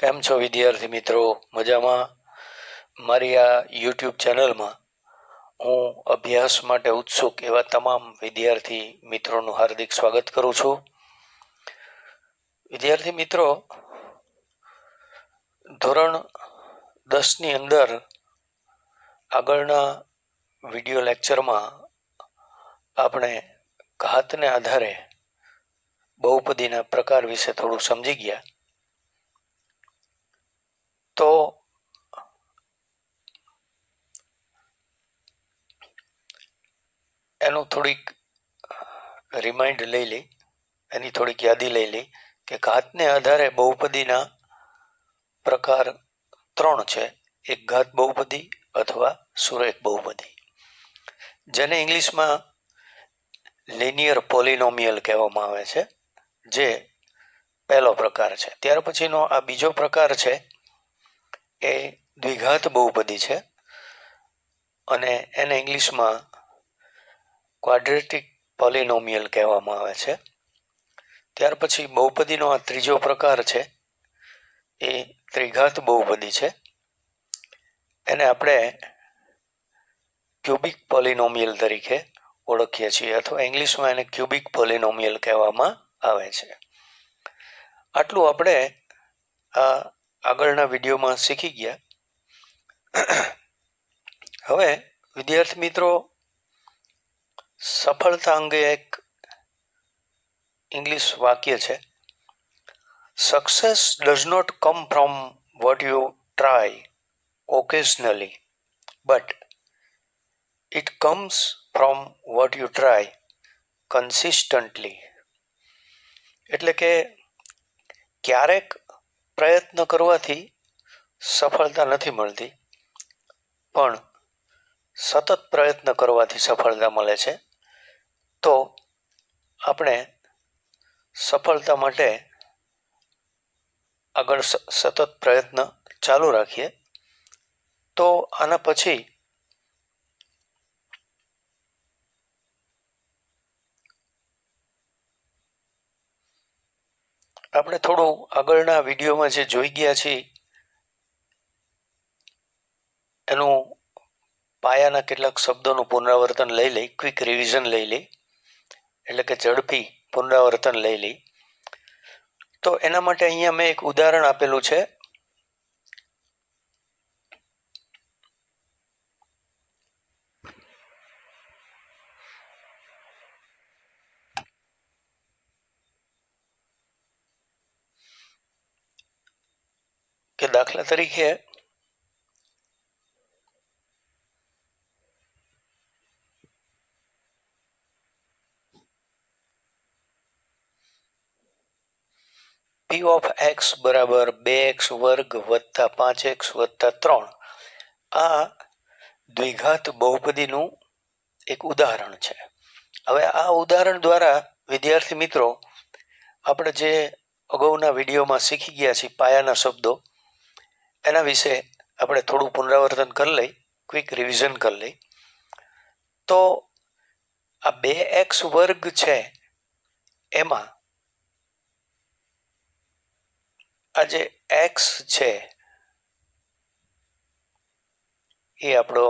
કેમ છો વિદ્યાર્થી મિત્રો? મજામાં? મારી આ યુટ્યુબ ચેનલમાં હું અભ્યાસ માટે ઉત્સુક એવા તમામ વિદ્યાર્થી મિત્રોનું હાર્દિક સ્વાગત કરું છું. વિદ્યાર્થી મિત્રો, ધોરણ 10ની અંદર આગળના વિડિયો લેક્ચરમાં આપણે ઘાતને આધારે બહુપદીના પ્રકાર વિશે થોડું સમજી ગયા. તો એનું થોડીક રિમાઇન્ડ લઈ લઈ, એની થોડીક યાદી લઈ લઈ કે ઘાતને આધારે બહુપદીના પ્રકાર 3 છે. એક ઘાત બહુપદી અથવા સુરેખ બહુપદી, જેને ઇંગ્લિશમાં લિનિયર પોલિનોમિયલ કહેવામાં આવે છે, જે પહેલો પ્રકાર છે. ત્યાર પછીનો આ બીજો પ્રકાર છે એ દ્વિઘાત બહુપદી છે અને એને ઇંગ્લિશમાં ક્વાડ્રેટિક પોલિનોમિયલ કહેવામાં આવે છે. ત્યાર પછી બહુપદીનો આ ત્રીજો પ્રકાર છે એ ત્રિઘાત બહુપદી છે. એને આપણે ક્યુબિક પોલિનોમિયલ તરીકે ઓળખીએ છીએ, અથવા ઇંગ્લિશમાં એને ક્યુબિક પોલિનોમિયલ કહેવામાં આવે છે. આટલું આપણે આ આગળના વિડીયોમાં શીખી ગયા. હવે વિદ્યાર્થી મિત્રો, સફળતા અંગે એક ઇંગ્લિશ વાક્ય છે, success does not come from what you try occasionally, but it comes from what you try consistently. એટલે કે ક્યારેક પ્રયત્ન કરવાથી સફળતા નથી મળતી, પણ સતત પ્રયત્ન કરવાથી સફળતા મળે છે. તો આપણે સફળતા માટે આગળ સતત પ્રયત્ન ચાલુ રાખીએ. તો આના પછી આપણે થોડું આગળના વિડીયોમાં જે જોઈ ગયા છીએ એનું પાયાના કેટલાક શબ્દોનું પુનરાવર્તન લઈ લઈ, ક્વિક રિવિઝન લઈ લઈ, એટલે કે ઝડપી પુનરાવર્તન લઈ લઈ. તો એના માટે અહીંયા મેં એક ઉદાહરણ આપેલું છે. કે દાખલા તરીકે p of x બરાબર 2x વર્ગ વત્તા 5x વત્તા 3 આ દ્વિઘાત બહુપદીનું એક ઉદાહરણ છે. હવે આ ઉદાહરણ દ્વારા વિદ્યાર્થી મિત્રો આપણે જે અગાઉના વિડીયોમાં શીખી ગયા છીએ પાયાના શબ્દો, એના વિશે આપણે થોડું પુનરાવર્તન કરી લઈ, ક્વિક રિવિઝન કરી લઈ. તો આ 2x વર્ગ છે એમાં આ જે x છે એ આપણો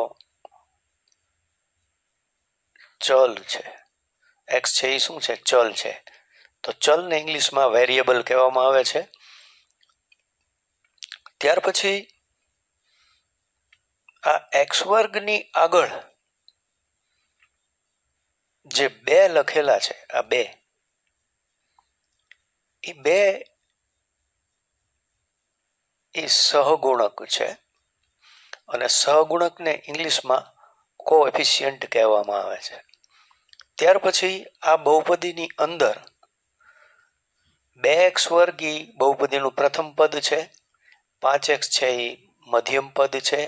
ચલ છે. x છે એ શું છે? ચલ છે. તો ચલને ઇંગ્લિશમાં વેરિયેબલ કહેવામાં આવે છે. ત્યાર પછી આ x વર્ગની આગળ જે 2 લખેલા છે, આ 2 એ સહગુણક છે, અને સહગુણકને ઇંગ્લિશમાં કોએફિશિયન્ટ કહેવામાં આવે છે. ત્યાર પછી આ બહુપદીની અંદર 2x વર્ગ એ બહુપદીનું પ્રથમ પદ છે, 5x છે એ મધ્યમ પદ છે,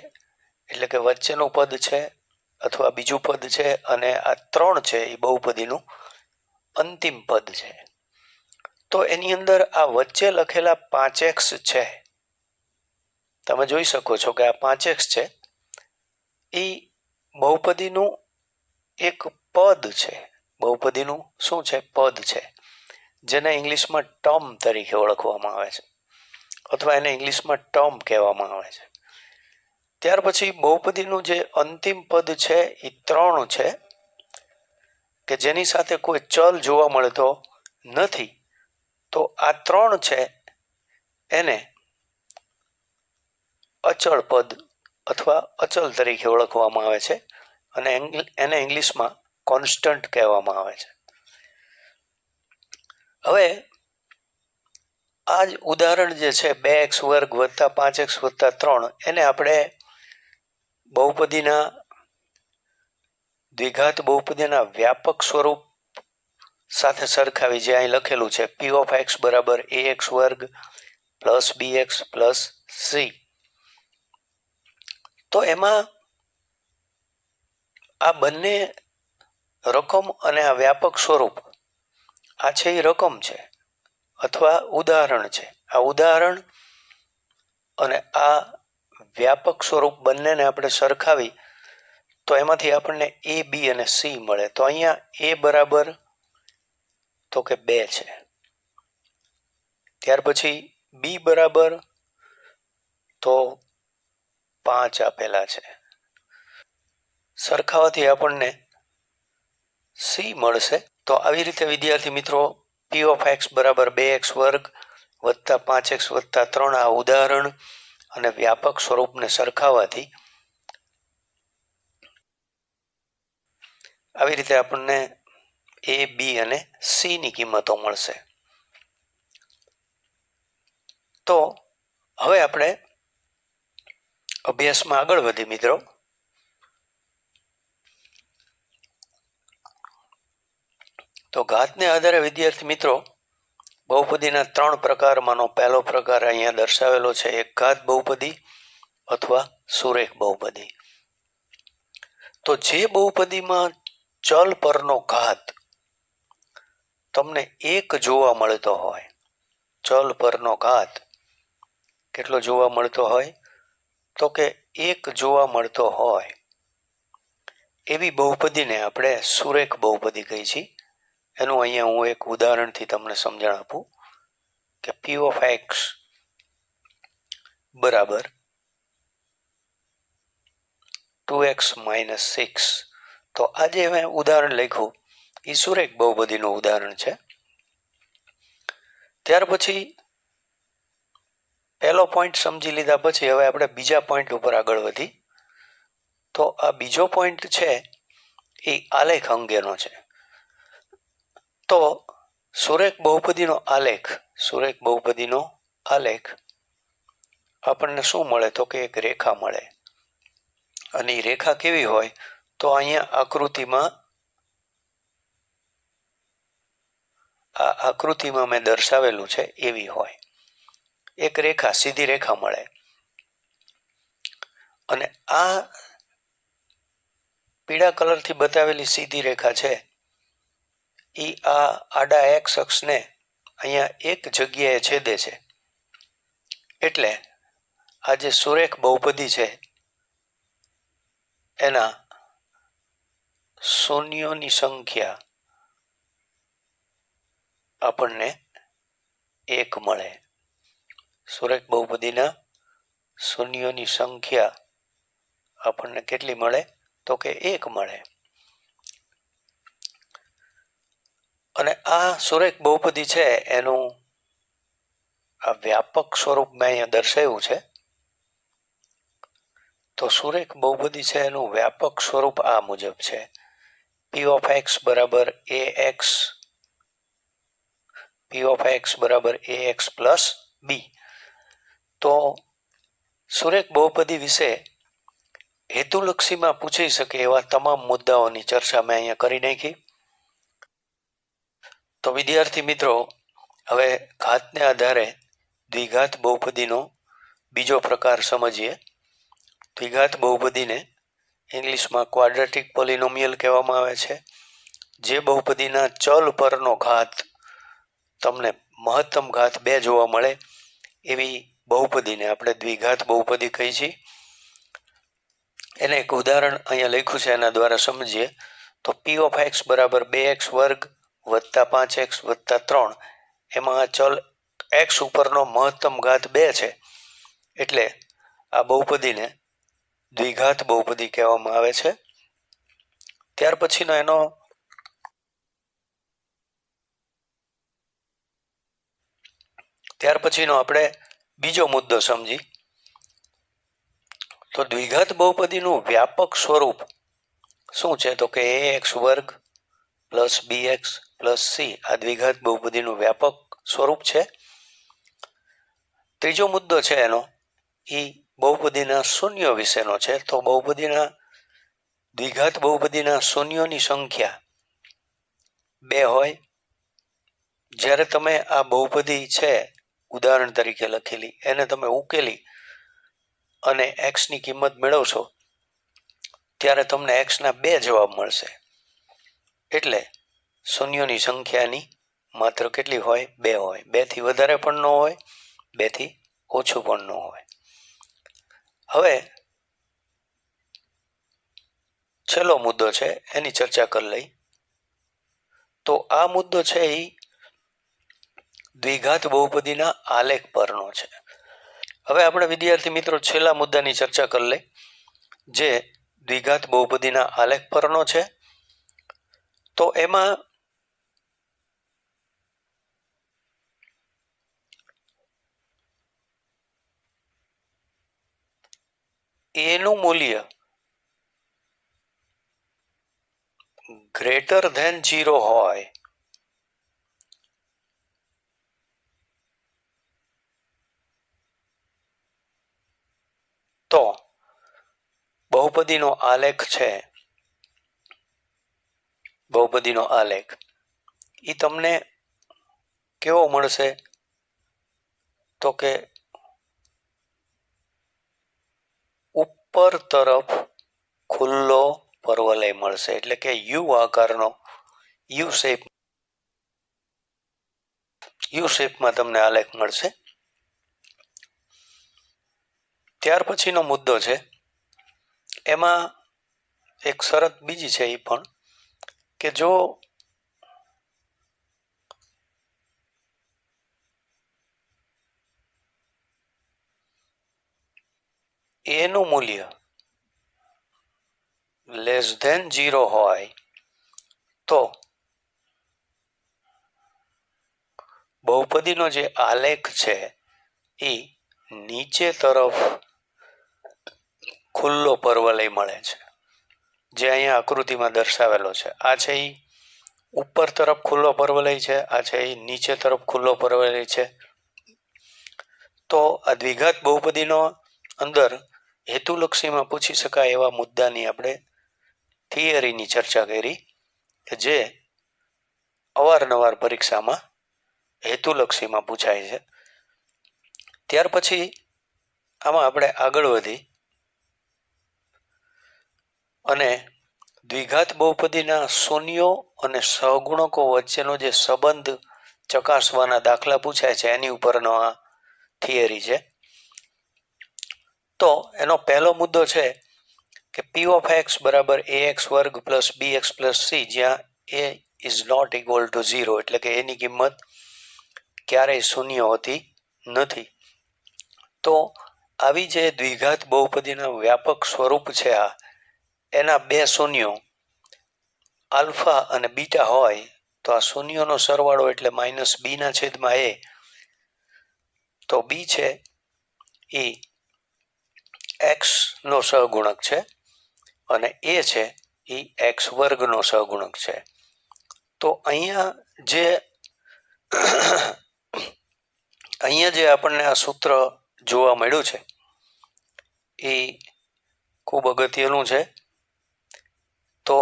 એટલે કે વચ્ચેનું પદ છે અથવા બીજું પદ છે, અને આ 3 છે એ બહુપદીનું અંતિમ પદ છે. તો એની અંદર આ વચ્ચે લખેલા 5x છે, તમે જોઈ શકો છો કે આ 5x છે એ બહુપદીનું એક પદ છે. બહુપદીનું શું છે? પદ છે, જેને ઇંગ્લિશમાં ટર્મ તરીકે ઓળખવામાં આવે છે. અથવા એને ઇંગ્લિશમાં ટર્મ કહેવામાં આવે છે. ત્યાર પછી બહુપદીનું જે અંતિમ પદ છે એ 3 છે કે જેની સાથે કોઈ ચલ જોવા મળતો નથી. તો આ 3 છે એને અચળ પદ અથવા અચલ તરીકે ઓળખવામાં આવે છે અને એને ઇંગ્લિશમાં કોન્સ્ટન્ટ કહેવામાં આવે છે. હવે આ જ ઉદાહરણ જે છે 2x વર્ગ વત્તા 5x વત્તા 3 એને આપણે બહુપદીના દ્વિઘાત બહુપદીના વ્યાપક સ્વરૂપ સાથે સરખાવી જે અહીં લખેલું છે p of x બરાબર ax વર્ગ પ્લસ bx પ્લસ c. તો એમાં આ બંને રકમ અને આ વ્યાપક સ્વરૂપ આ છે એ રકમ છે અથવા ઉદાહરણ છે. આ ઉદાહરણ અને આ વ્યાપક સ્વરૂપ બંનેને આપણે સરખાવી તો એમાંથી આપણને a b અને c મળે. તો અહીંયા a બરાબર તો કે 2 છે. ત્યાર પછી b બરાબર તો 5 આપેલા છે. સરખાવાથી આપણને c મળશે. તો આવી રીતે વિદ્યાર્થી મિત્રો p of x બરાબર 2x વર્ગ વત્તા 5x વત્તા 3 આ ઉદાહરણ અને વ્યાપક સ્વરૂપને સરખાવવાથી આવી રીતે આપણને a b અને c ની કિંમતો મળશે. તો હવે આપણે અભ્યાસમાં આગળ વધી મિત્રો. તો ઘાતને આધારે વિદ્યાર્થી મિત્રો બહુપદીના 3 પ્રકારમાંનો પહેલો પ્રકાર અહીંયા દર્શાવેલો છે એક ઘાત બહુપદી અથવા સુરેખ બહુપદી. તો જે બહુપદીમાં ચલ પરનો ઘાત તમને 1 જોવા મળતો હોય, ચલ પરનો ઘાત કેટલો જોવા મળતો હોય તો કે 1 જોવા મળતો હોય એવી બહુપદીને આપણે સુરેખ બહુપદી કહી છીએ. એનું અહીંયા હું એક ઉદાહરણથી તમને સમજણ આપું કે p of x બરાબર 2x minus 6. તો આજે મેં ઉદાહરણ લખ્યું એ સુરેખ બહુપદીનું ઉદાહરણ છે. ત્યાર પછી પહેલો પોઈન્ટ સમજી લીધા પછી હવે આપણે બીજા પોઈન્ટ ઉપર આગળ વધી. તો આ બીજો પોઈન્ટ છે એ આલેખ અંગેનો છે. તો સુરેખ બહુપદીનો આલેખ આપણને શું મળે તો કે એક રેખા મળે. અને એ રેખા કેવી હોય તો અહીંયા આકૃતિમાં મેં દર્શાવેલું છે એવી હોય. એક રેખા સીધી રેખા મળે અને આ પીળા કલરથી બતાવેલી સીધી રેખા છે એ આ આડા x અક્ષને અહીંયા એક જગ્યાએ છેદે છે. એટલે આ જે સુરેખ બહુપદી છે એના શૂન્યોની સંખ્યા આપણને 1 મળે. સુરેખ બહુપદીના શૂન્યોની સંખ્યા આપણને કેટલી મળે તો કે 1 મળે. અને આ સુરેખ બહુપદી છે એનું આ વ્યાપક સ્વરૂપ મેં અહીંયા દર્શાવ્યું છે. તો સુરેખ બહુપદી છે એનું વ્યાપક સ્વરૂપ આ મુજબ છે p of x બરાબર ax plus b. તો સુરેખ બહુપદી વિશે હેતુલક્ષીમાં પૂછી શકે એવા તમામ મુદ્દાઓની ચર્ચા મેં અહીંયા કરી નાખી. તો વિદ્યાર્થી મિત્રો હવે ઘાતને આધારે દ્વિઘાત બહુપદીનો બીજો પ્રકાર સમજીએ. દ્વિઘાત બહુપદીને ઇંગ્લિશમાં ક્વાડ્રેટિક પોલિનોમિયલ કહેવામાં આવે છે. જે બહુપદીના ચલ પરનો ઘાત તમને મહત્તમ ઘાત 2 જોવા મળે એવી બહુપદીને આપણે દ્વિઘાત બહુપદી કહી છીએ. એને એક ઉદાહરણ અહીંયા લખ્યું છે એના દ્વારા સમજીએ. તો p of x બરાબર 2x વર્ગ વત્તા 5x વત્તા 3 એમાં ચલ એક્સ ઉપરનો મહત્તમ ઘાત 2 છે એટલે આ બહુપદીને દ્વિઘાત બહુપદી કહેવામાં આવે છે. ત્યાર પછીનો આપણે બીજો મુદ્દો સમજી તો દ્વિઘાત બહુપદીનું વ્યાપક સ્વરૂપ શું છે તો કે ax વર્ગ પ્લસ bx પ્લસ c આ દ્વિઘાત બહુપદીનું વ્યાપક સ્વરૂપ છે. ત્રીજો મુદ્દો છે એનો એ બહુપદીના શૂન્યો વિશેનો છે. તો દ્વિઘાત બહુપદીના શૂન્યોની સંખ્યા 2 હોય. જ્યારે તમે આ બહુપદી છે ઉદાહરણ તરીકે લખેલી એને તમે ઉકેલી અને x ની કિંમત મેળવશો ત્યારે તમને x ના 2 જવાબ મળશે. એટલે શૂન્યોની સંખ્યાની માત્ર કેટલી હોય 2 હોય. 2 થી વધારે પણ ન હોય, 2 થી ઓછું પણ ન હોય. હવે છેલ્લો મુદ્દો છે એની ચર્ચા કરી લઈ. તો આ મુદ્દો છે એ દ્વિઘાત બહુપદીના આલેખ પરનો છે. હવે આપણે વિદ્યાર્થી મિત્રો છેલ્લા મુદ્દાની ચર્ચા કરી લઈ જે દ્વિઘાત બહુપદીના આલેખ પરનો છે. તો એમાં એનું મૂલ્ય ગ્રેટર ધેન 0 હોય તો બહુપદીનો આલેખ છે, બહુપદીનો આલેખ એ તમને કેવો મળશે તો કે ઉપર તરફ ખુલ્લો પરવલય મળશે. એટલે કે યુ આકારનો યુ શેપમાં તમને આલેખ મળશે. ત્યાર પછીનો મુદ્દો છે એમાં એક શરત બીજી છે એ પણ કે જો એનું મૂલ્ય લેસ ધેન 0 હોય તો બહુપદીનો જે આલેખ છે એ નીચે તરફ ખુલ્લો પરવલય મળે છે. જે અહીંયા આકૃતિમાં દર્શાવેલો છે. આ છે એ ઉપર તરફ ખુલ્લો પરવલય છે, આ છે એ નીચે તરફ ખુલ્લો પરવલય છે. તો આ દ્વિઘાત બહુપદીનો અંદર હેતુલક્ષીમાં પૂછી શકાય એવા મુદ્દાની આપણે થિયરીની ચર્ચા કરી કે જે અવારનવાર પરીક્ષામાં હેતુલક્ષીમાં પૂછાય છે. ત્યાર પછી આમાં આપણે આગળ વધી અને દ્વિઘાત બહુપદીના શૂન્યો અને સહગુણકો વચ્ચેનો જે સંબંધ ચકાસવાના દાખલા પૂછાય છે એની ઉપરનો આ થિયરી છે. તો એનો પહેલો મુદ્દો છે કે p of x બરાબર ax વર્ગ પ્લસ bx પ્લસ c જ્યાં a is not equal to 0 એટલે કે એની કિંમત ક્યારેય શૂન્ય હોતી નથી. તો આવી જે દ્વિઘાત બહુપદીના વ્યાપક સ્વરૂપ છે આ એના 2 શૂન્યો આલ્ફા અને બીટા હોય તો આ શૂન્યોનો સરવાળો એટલે માઇનસ b ના છેદમાં a. તો b છે એ x નો સહગુણક છે અને a છે એ x વર્ગનો સહગુણક છે. તો અહીંયા જે આપણને આ સૂત્ર જોવા મળ્યું છે એ ખૂબ અગત્યનું છે. તો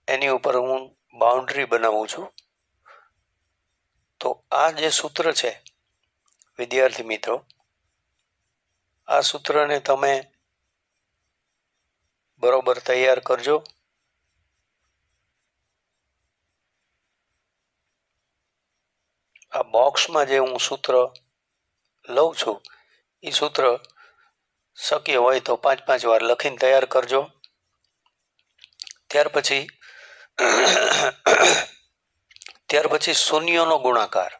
એની ઉપર હું બાઉન્ડ્રી બનાવું છું. તો આ જે સૂત્ર છે વિદ્યાર્થી મિત્રો, આ સૂત્રને તમે બરોબર તૈયાર કરજો. આ બોક્સમાં જે હું સૂત્ર લઉં છું એ સૂત્ર શક્ય હોય તો 5-5 વાર લખીને તૈયાર કરજો. ત્યાર પછી શૂન્યનો ગુણાકાર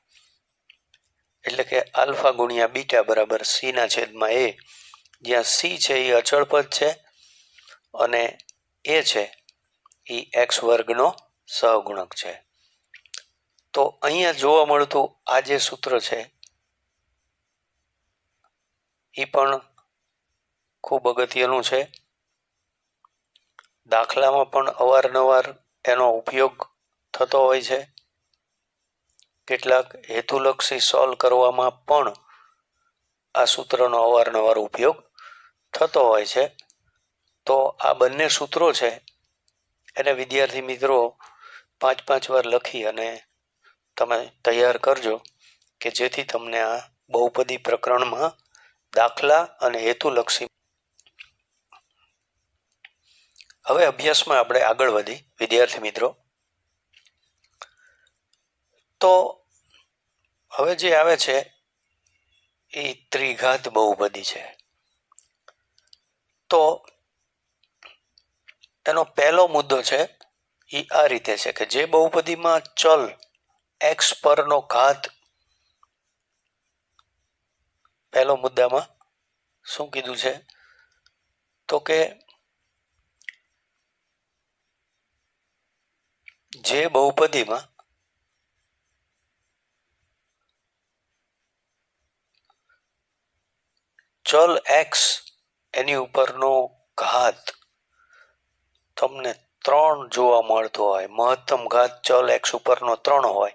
એટલે કે આલ્ફા ગુણ્યા બીટા બરાબર સી ના છેદમાં એ, જ્યાં સી છે એ અચળ પદ છે અને એ છે એ એક્સ વર્ગનો સહગુણક છે. તો અહીંયા જોવા મળતું આ જે સૂત્ર છે એ પણ ખૂબ અગત્યનું છે. દાખલામાં પણ અવારનવાર એનો ઉપયોગ થતો હોય છે. કેટલાક હેતુલક્ષી સોલ્વ કરવામાં પણ આ સૂત્રનો અવારનવાર ઉપયોગ થતો હોય છે. તો આ બંને સૂત્રો છે એને વિદ્યાર્થી મિત્રો 5-5 વાર લખી અને તમે તૈયાર કરજો કે જેથી તમને આ બહુપદી પ્રકરણમાં દાખલા અને હેતુલક્ષી. હવે અભ્યાસમાં આપણે આગળ વધી વિદ્યાર્થી મિત્રો. તો હવે જે આવે છે એ ત્રિઘાત બહુપદી છે. તો એનો પહેલો મુદ્દો છે એ આ રીતે છે કે જે બહુપદીમાં ચલ એક્સ પરનો ઘાત, પહેલો મુદ્દામાં શું કીધું છે તો કે જે બહુપદીમાં ચલ એક્સ એની ઉપરનો ઘાત તમને 3 જોવા મળતો હોય, મહત્તમ ઘાત ચલ એક્સ ઉપરનો 3 હોય,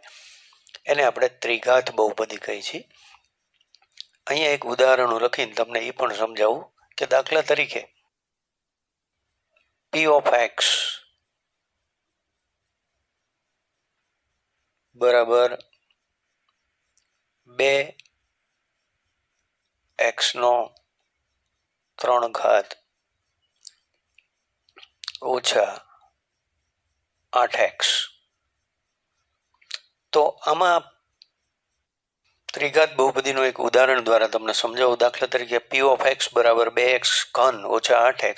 એને આપણે ત્રિઘાત બહુપદી કહી છીએ. અહીંયા એક ઉદાહરણ લખીને તમને એ પણ સમજાવું કે દાખલા તરીકે p ઓફ x બરાબર 2x નો 3 ઘાત ઓછા 8x. તો આમાં ત્રિઘાત બહુપદીનું એક ઉદાહરણ દ્વારા તમને સમજાવું. દાખલા તરીકે p ઓફ x બરાબર 2x ઘન ઓછા 8x.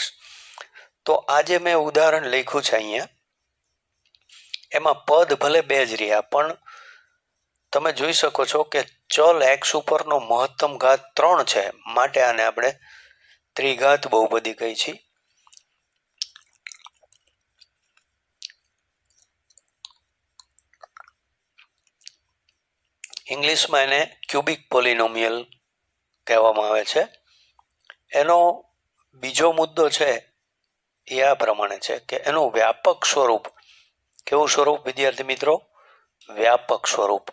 તો આજે મેં ઉદાહરણ લખ્યું છે અહીંયા, એમાં પદ ભલે 2 જ રહ્યા પણ તમે જોઈ શકો છો કે ચલ x ઉપરનો મહત્તમ ઘાત 3 છે, માટે આને આપણે ત્રિઘાત બહુપદી કહી છીએ. ઇંગ્લિશમાં એને ક્યુબિક પોલિનોમિયલ કહેવામાં આવે છે. એનો બીજો મુદ્દો છે એ આ પ્રમાણે છે કે એનું વ્યાપક સ્વરૂપ, કેવું સ્વરૂપ વિદ્યાર્થી મિત્રો? વ્યાપક સ્વરૂપ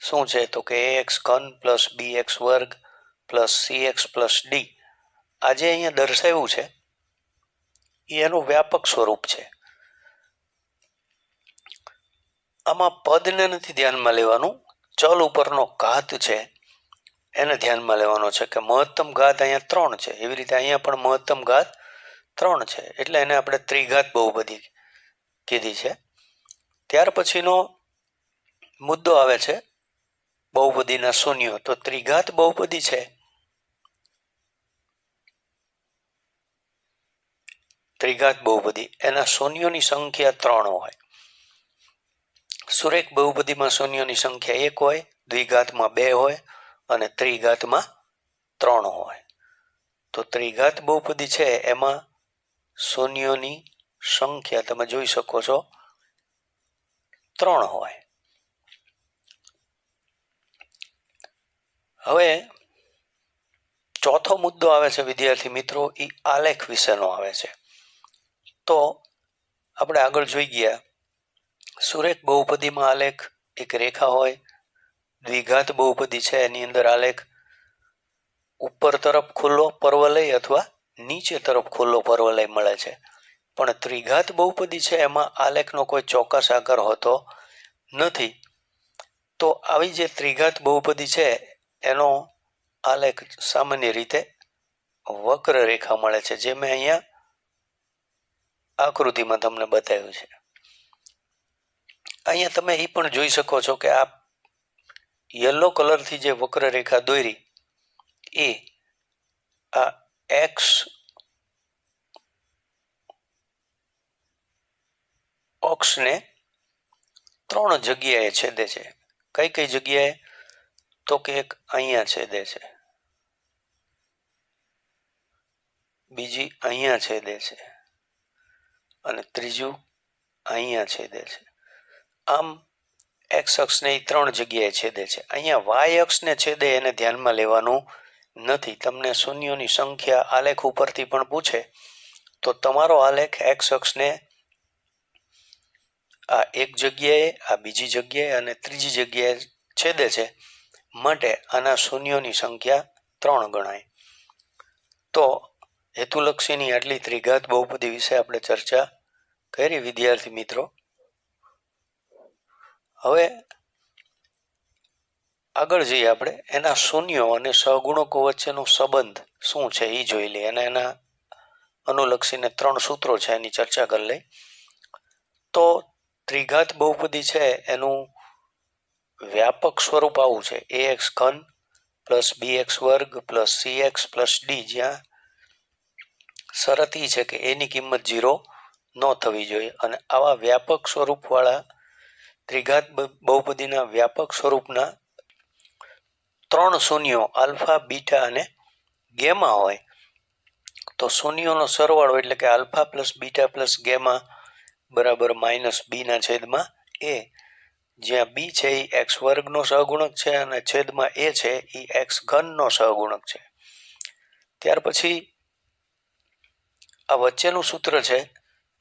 શું છે તો કે ax ઘન પ્લસ bx વર્ગ પ્લસ cx પ્લસ d. આજે અહીંયા દર્શાવ્યું છે એ એનું વ્યાપક સ્વરૂપ છે. આમાં પદને નથી ધ્યાનમાં લેવાનું, ચલ ઉપરનો ઘાત છે એને ધ્યાનમાં લેવાનો છે કે મહત્તમ ઘાત અહીંયા 3 છે, એવી રીતે અહીંયા પણ મહત્તમ ઘાત 3 છે, એટલે એને આપણે ત્રિઘાત બહુપદી કીધી છે. ત્યાર પછીનો મુદ્દો આવે છે બહુપદીના શૂન્યો. તો ત્રિઘાત બહુપદી છે, ત્રિઘાત બહુપદી એના શૂન્યોની સંખ્યા 3 હોય. સુરેખ બહુપદીમાં શૂન્યોની સંખ્યા 1 હોય, દ્વિઘાતમાં 2 હોય અને ત્રિઘાતમાં 3 હોય. તો ત્રિઘાત બહુપદી છે એમાં શૂન્યોની સંખ્યા તમે જોઈ શકો છો 3 હોય. હવે ચોથો મુદ્દો આવે છે વિદ્યાર્થી મિત્રો, એ આલેખ વિશેનો આવે છે. તો આપણે આગળ જોઈ ગયા સુરેખ બહુપદીમાં આલેખ એક રેખા હોય, દ્વિઘાત બહુપદી છે એની અંદર આલેખ ઉપર તરફ ખુલ્લો પર્વલય અથવા નીચે તરફ ખુલ્લો પર્વલય મળે છે. પણ ત્રિઘાત બહુપદી છે એમાં આલેખનો કોઈ ચોક્કસ આકાર હોતો નથી. તો આવી જે ત્રિઘાત બહુપદી છે એનો આલેખ સામાન્ય રીતે વક્ર રેખા મળે છે, જે મેં અહીંયા આકૃતિમાં તમને બતાવ્યું છે. અહીંયા તમે એ પણ જોઈ શકો છો કે આ યલો કલરથી જે વક્ર રેખા દોરી એ આ એક્સ અક્ષને 3 જગ્યાએ છેદે છે. કઈ કઈ જગ્યાએ? તો કે એક અહીંયા છેદે છે, બીજી અહીંયા છેદે છે અને ત્રીજું અહીંયા છેદે છે. આમ એક્સ અક્ષને એ 3 જગ્યાએ છેદે છે. અહીંયા વાય અક્ષને છેદે એને ધ્યાનમાં લેવાનું નથી. તમને શૂન્યોની સંખ્યા આલેખ ઉપરથી પણ પૂછે તો તમારો આલેખ એક્સ અક્ષને આ એક જગ્યાએ, આ બીજી જગ્યાએ અને ત્રીજી જગ્યાએ છેદે છે, માટે આના શૂન્યોની સંખ્યા 3 ગણાય. તો હેતુલક્ષીની આટલી ત્રિઘાત બહુપદી વિશે આપણે ચર્ચા કરી વિદ્યાર્થી મિત્રો. હવે આગળ જઈએ આપણે એના શૂન્યો અને સહગુણકો વચ્ચેનો સંબંધ શું છે એ જોઈ લઈએ અને એના અનુલક્ષીને 3 સૂત્રો છે એની ચર્ચા કરી લઈએ. તો ત્રિઘાત બહુપદી છે એનું વ્યાપક સ્વરૂપ આવું છે: ax ઘન પ્લસ bx વર્ગ પ્લસ cx પ્લસ d, જ્યાં શરત એ છે કે એની કિંમત 0 ન થવી જોઈએ. અને આવા વ્યાપક સ્વરૂપવાળા ત્રિઘાત બહુપદીના વ્યાપક સ્વરૂપના 3 શૂન્યો આલ્ફા, બીટા અને ગેમા હોય તો શૂન્યોનો સરવાળો એટલે કે alpha plus beta plus gamma બરાબર માઇનસ બી ના છેદમાં એ, જ્યાં બી છે એ એક્સ વર્ગનો સહગુણક છે અને છેદમાં એ છે એ એક્સ ઘનનો સહગુણક છે. ત્યાર પછી આ વચ્ચેનું સૂત્ર છે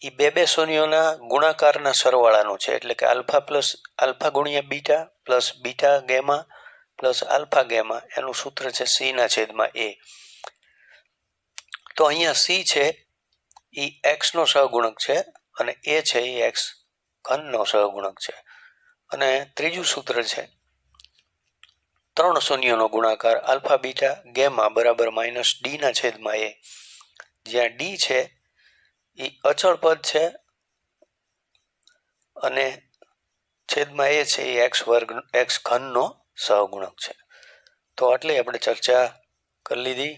એ બે શૂન્યોના ગુણાકારના સરવાળાનું છે, એટલે કે આલ્ફા ગુણ્યા beta plus beta gamma plus alpha gamma, એનું સૂત્ર છે સી ના છેદમાં એ. તો અહીંયા સી છે એ એક્સ નો સહગુણક છે અને એ છે એ એક્સ ઘનનો સહગુણક છે. અને ત્રીજું સૂત્ર છે 3 શૂન્યોનો ગુણાકાર આલ્ફા બીટા ગેમા બરાબર માઇનસ ડી ના છેદમાં એ, જ્યાં ડી છે એ અચળ પદ છે અને છેદમાં એ છે એ એક્સ ઘનનો સહગુણક છે. તો આટલી આપણે ચર્ચા કરી લીધી.